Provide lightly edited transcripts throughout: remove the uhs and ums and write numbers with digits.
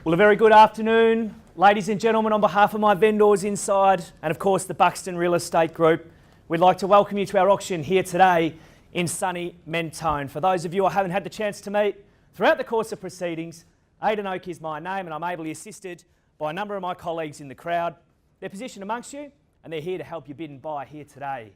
Well, a very good afternoon, ladies and gentlemen. On behalf of my vendors inside and of course the Buxton Real Estate Group, we'd like to welcome you to our auction here today in sunny Mentone. For those of you I haven't had the chance to meet throughout the course of proceedings, Aidan is my name and I'm ably assisted by a number of my colleagues in the crowd. They're positioned amongst you and they're here to help you bid and buy here today.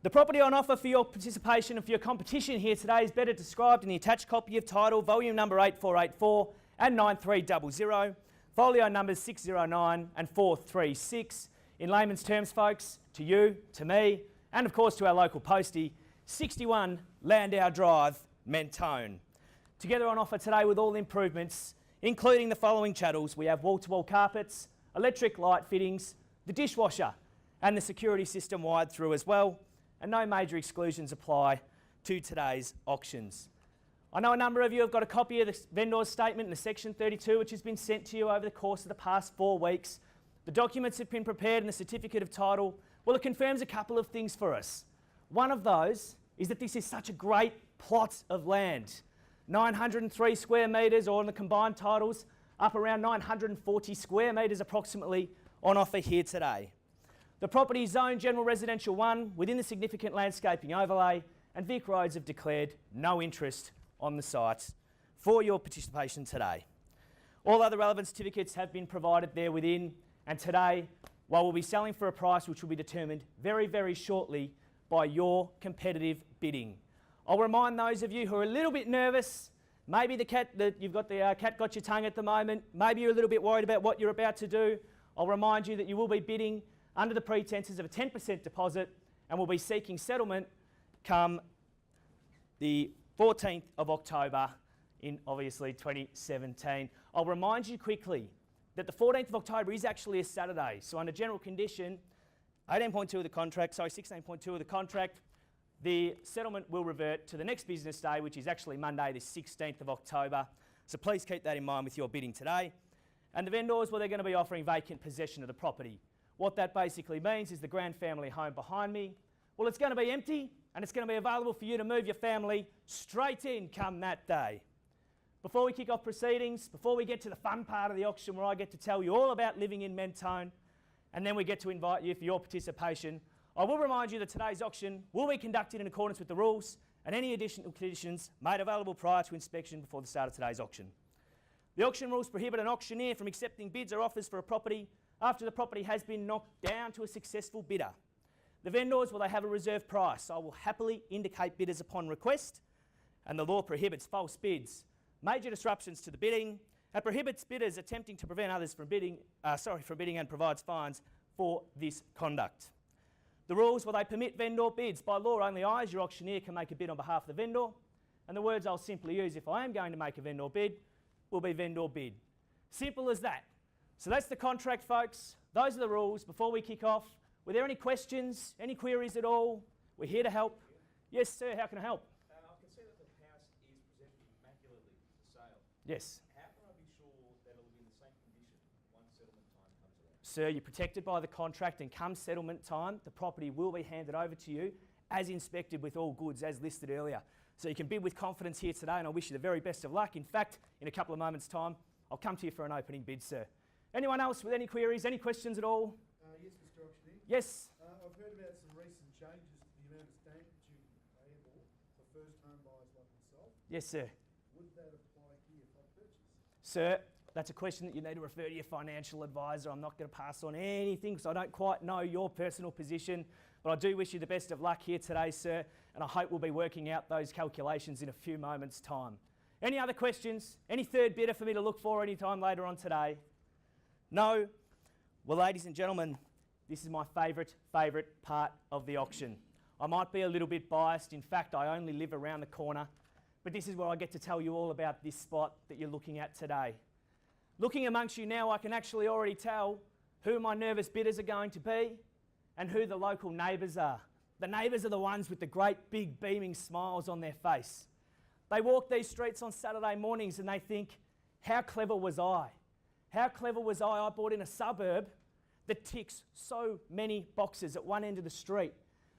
The property on offer for your participation and for your competition here today is better described in the attached copy of title, volume number 8484 and 9300, folio numbers 609 and 436. In layman's terms, folks, to you, to me, and of course to our local postie, 61 Landau Drive, Mentone. Together on offer today with all improvements, including the following chattels. We have wall-to-wall carpets, electric light fittings, the dishwasher and the security system wired through as well, and no major exclusions apply to today's auctions. I know a number of you have got a copy of the vendor's statement in the section 32 which has been sent to you over the course of the past 4 weeks. The documents have been prepared and the certificate of title, well, it confirms a couple of things for us. One of those is that this is such a great plot of land. 903 square metres, or in the combined titles, up around 940 square metres approximately on offer here today. The property is zoned General Residential 1 within the significant landscaping overlay, and Vic Roads have declared no interest on the site for your participation today. All other relevant certificates have been provided there within, and today, while we'll be selling for a price which will be determined very, very shortly by your competitive bidding. I'll remind those of you who are a little bit nervous, maybe you've got the cat got your tongue at the moment, maybe you're a little bit worried about what you're about to do. I'll remind you that you will be bidding under the pretences of a 10% deposit and will be seeking settlement come the 14th of October in obviously 2017. I'll remind you quickly that the 14th of October is actually a Saturday. So under general condition, 16.2 of the contract, the settlement will revert to the next business day, which is actually Monday the 16th of October. So please keep that in mind with your bidding today. And the vendors, well, they're going to be offering vacant possession of the property. What that basically means is the grand family home behind me, well, it's going to be empty and it's going to be available for you to move your family straight in come that day. Before we kick off proceedings, before we get to the fun part of the auction where I get to tell you all about living in Mentone, and then we get to invite you for your participation, I will remind you that today's auction will be conducted in accordance with the rules and any additional conditions made available prior to inspection before the start of today's auction. The auction rules prohibit an auctioneer from accepting bids or offers for a property after the property has been knocked down to a successful bidder. The vendors, well, they have a reserve price. I will happily indicate bidders upon request, and the law prohibits false bids, major disruptions to the bidding, and prohibits bidders attempting to prevent others from bidding, and provides fines for this conduct. The rules, well, they permit vendor bids. By law, only I, as your auctioneer, can make a bid on behalf of the vendor, and the words I'll simply use if I am going to make a vendor bid will be vendor bid. Simple as that. So that's the contract, folks. Those are the rules. Before we kick off, were there any questions, any queries at all? We're here to help. Yes, sir, how can I help? I can see that the house is presented immaculately for sale. Yes. How can I be sure that it'll be in the same condition once settlement time comes around? Sir, you're protected by the contract, and come settlement time, the property will be handed over to you as inspected with all goods as listed earlier. So you can bid with confidence here today, and I wish you the very best of luck. In fact, in a couple of moments' time, I'll come to you for an opening bid, sir. Anyone else with any queries, any questions at all? Yes, Mr. Auctioneer. Yes. I've heard about some recent changes to the amount of stamp duty payable for first home buyers like myself. Yes, sir. Would that apply here if I purchase? Sir, that's a question that you need to refer to your financial advisor. I'm not going to pass on anything because I don't quite know your personal position, but I do wish you the best of luck here today, sir, and I hope we'll be working out those calculations in a few moments' time. Any other questions? Any third bidder for me to look for any time later on today? No? Well, ladies and gentlemen, this is my favourite part of the auction. I might be a little bit biased. In fact, I only live around the corner, but this is where I get to tell you all about this spot that you're looking at today. Looking amongst you now, I can actually already tell who my nervous bidders are going to be and who the local neighbours are. The neighbours are the ones with the great big beaming smiles on their face. They walk these streets on Saturday mornings and they think, how clever was I? How clever was I? I bought in a suburb that ticks so many boxes at one end of the street.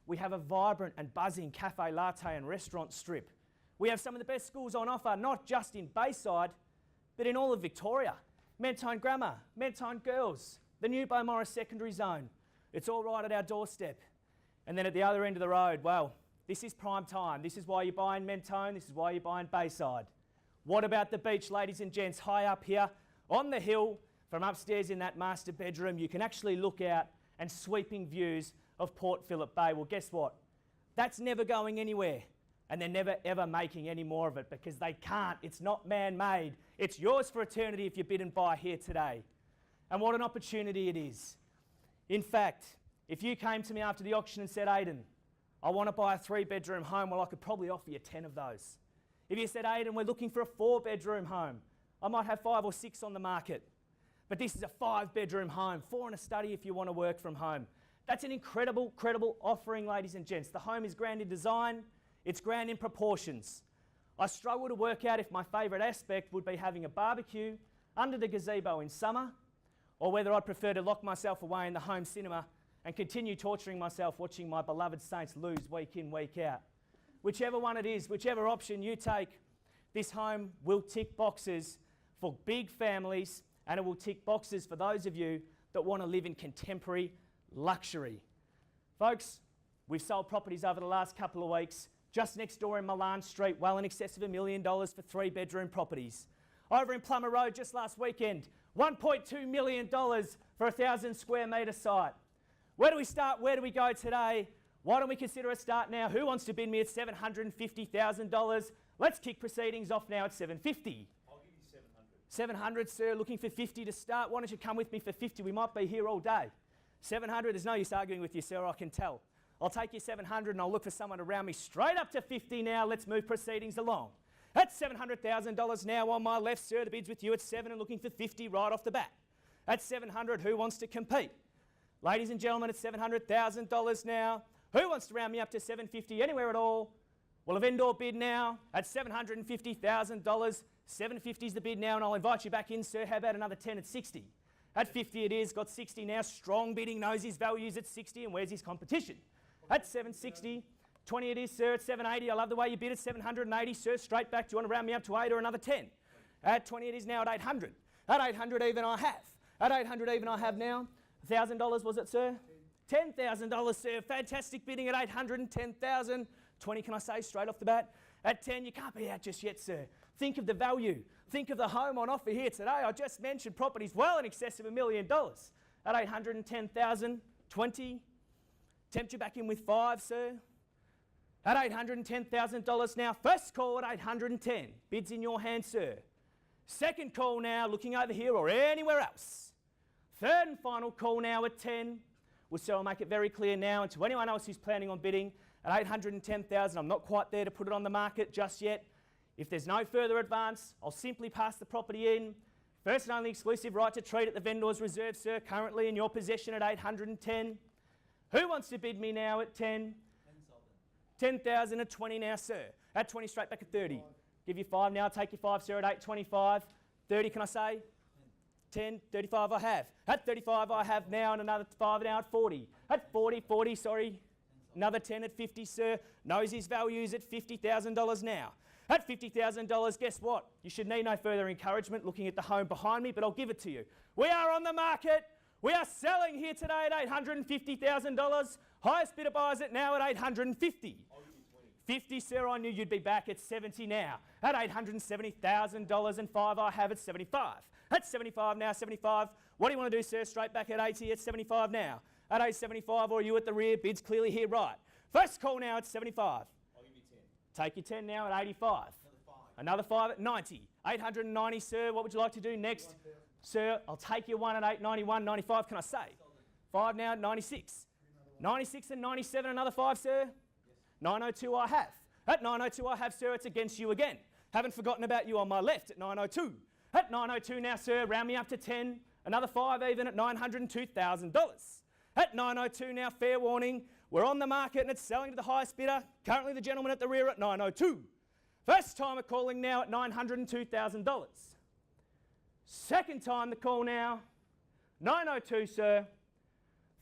We have a vibrant and buzzing cafe, latte and restaurant strip. We have some of the best schools on offer, not just in Bayside, but in all of Victoria. Mentone Grammar, Mentone Girls, the new Beaumaris Secondary Zone. It's all right at our doorstep. And then at the other end of the road, well, this is prime time. This is why you're buying Mentone. This is why you're buying Bayside. What about the beach, ladies and gents? High up here on the hill, from upstairs in that master bedroom, you can actually look out and sweeping views of Port Phillip Bay. Well, guess what? That's never going anywhere. And they're never ever making any more of it because they can't. It's not man-made. It's yours for eternity if you bid and buy here today. And what an opportunity it is. In fact, if you came to me after the auction and said, Aidan, I want to buy a 3-bedroom home, well, I could probably offer you 10 of those. If you said, Aidan, we're looking for a 4-bedroom home, I might have 5 or 6 on the market. But this is a 5-bedroom home, 4 and a study if you want to work from home. That's an incredible, credible offering, ladies and gents. The home is grand in design. It's grand in proportions. I struggle to work out if my favourite aspect would be having a barbecue under the gazebo in summer, or whether I'd prefer to lock myself away in the home cinema and continue torturing myself watching my beloved Saints lose week in, week out. Whichever one it is, whichever option you take, this home will tick boxes for big families, and it will tick boxes for those of you that want to live in contemporary luxury. Folks, we've sold properties over the last couple of weeks just next door in Milan Street, well in excess of $1 million for 3-bedroom properties. Over in Plummer Road just last weekend, $1.2 million for a 1,000 square metre site. Where do we start? Where do we go today? Why don't we consider a start now? Who wants to bid me at $750,000? Let's kick proceedings off now at $750,000. I'll give you 700. 700, sir, looking for 50 to start. Why don't you come with me for 50? We might be here all day. 700, there's no use arguing with you, sir, I can tell. I'll take you 700 and I'll look for someone to round me straight up to 50 now. Let's move proceedings along. That's $700,000 now on my left, sir. The bid's with you at 7 and looking for 50 right off the bat. At 700, who wants to compete? Ladies and gentlemen, it's $700,000 now. Who wants to round me up to 750 anywhere at all? Well, a vendor bid now at $750,000. 750 is the bid now, and I'll invite you back in, sir. How about another 10 at 60? At 50 it is, got 60 now. Strong bidding, knows his values at 60, and where's his competition? At 760, 20 it is, sir. At 780, I love the way you bid at 780, sir. Straight back, do you want to round me up to 8 or another 10? At 20 it is now at 800. At 800 even I have. At 800 even I have now. $1,000 was it, sir? $10,000, sir. Fantastic bidding at 810,000. 20, can I say, straight off the bat? At 10, you can't be out just yet, sir. Think of the value. Think of the home on offer here today. I just mentioned properties well in excess of $1 million. At 810,000, 20. Tempt you back in with 5, sir. At $810,000 now. First call at 810. Bids in your hand, sir. Second call now, looking over here or anywhere else. Third and final call now at 10. Well, sir, I'll make it very clear now, and to anyone else who's planning on bidding at 810,000, I'm not quite there to put it on the market just yet. If there's no further advance, I'll simply pass the property in. First and only exclusive right to treat at the vendor's reserve, sir, currently in your possession at 810. Who wants to bid me now at 10? 10,000 at 20 now, sir. At 20, straight back at 30. Give you 5 now, take you 5, sir, at 825. 30, can I say? 10, 35 I have. At 35 I have now, and another 5 now at 40. At 40, sorry. Another 10 at 50, sir. Knows his values at $50,000 now. At $50,000, guess what? You should need no further encouragement looking at the home behind me, but I'll give it to you. We are on the market. We are selling here today at $850,000. Highest bidder buys it now at $850. I'll give you 20. 50, sir, I knew you'd be back at 70 now. At $870,000 and 5 I have at 75. At 75 now, 75. What do you want to do, sir? Straight back at 80 at 75 now. At 875, or are you at the rear? Bid's clearly here, right. First call now at 75. I'll give you 10. Take your 10 now at 85. Another 5 at 90. 890, sir. What would you like to do next? Sir, I'll take your 1 at 891, 95, can I say? 5 now at 96. 96 and 97, another 5, sir? 902 I have. At 902 I have, sir, it's against you again. Haven't forgotten about you on my left at 902. At 902 now, sir, round me up to 10. Another 5 even at $902,000. At 902 now, fair warning, we're on the market and it's selling to the highest bidder. Currently the gentleman at the rear at 902. First time of calling now at $902,000. Second time the call now, 902, sir.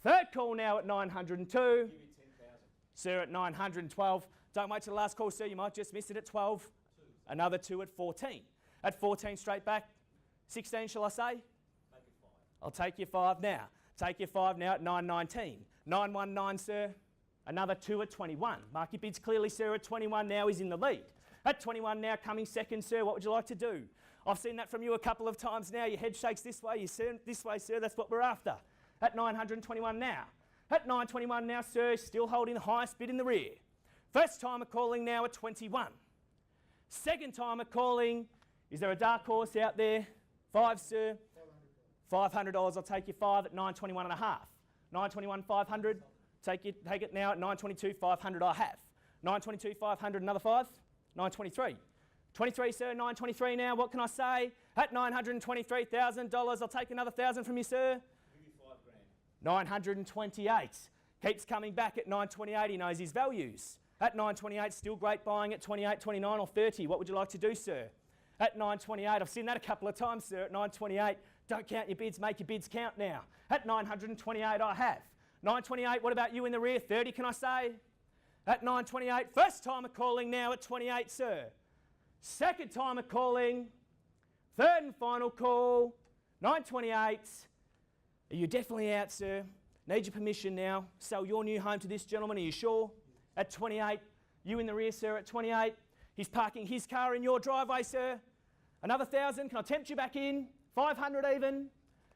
Third call now at 902. Give you 10,000. Sir, at 912. Don't wait till the last call, sir. You might just miss it at 12. Another 2 at 14. At 14, straight back. 16, shall I say? Make it 5. I'll take your 5 now. Take your 5 now at 9.19. 9.19, sir. Another 2 at 21. Mark your bids clearly, sir. At 21 now, he's in the lead. At 21 now, coming second, sir. What would you like to do? I've seen that from you a couple of times now. Your head shakes this way, this way, sir. That's what we're after. At 921 now. At 921 now, sir. Still holding the highest bid in the rear. First timer calling now at 21. Second timer calling. Is there a dark horse out there? 5, sir. $500. I'll take your 5 at 921 and a half. 921, 500. Take it now at 922, 500 I have. 922, 500, another 5. 923. 23, sir, 923 now. What can I say? At $923,000, I'll take another 1,000 from you, sir. Give you 5 grand. 928. Keeps coming back at 928. He knows his values. At 928, still great buying at 28, 29 or 30. What would you like to do, sir? At 928, I've seen that a couple of times, sir. At 928, don't count your bids, make your bids count now. At 928, I have. 928, what about you in the rear? 30, can I say? At 928, first timer calling now at 28, sir. Second timer calling. Third and final call. 928. Are you definitely out, sir? Need your permission now. Sell your new home to this gentleman, are you sure? At 28. You in the rear, sir, at 28. He's parking his car in your driveway, sir. Another 1,000. Can I tempt you back in? 500 even.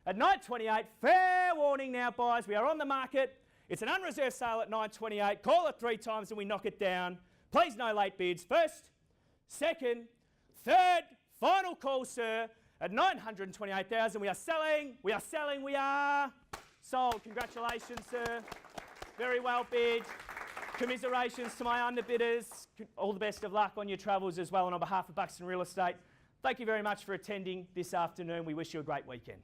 At 928, fair warning now, buyers. We are on the market. It's an unreserved sale at 928. Call it 3 times and we knock it down. Please, no late bids. First, second, third, final call, sir. At 928,000, we are selling. We are selling. We are sold. Congratulations, sir. Very well bid. Commiserations to my underbidders. All the best of luck on your travels as well. And on behalf of Buxton Real Estate, thank you very much for attending this afternoon. We wish you a great weekend.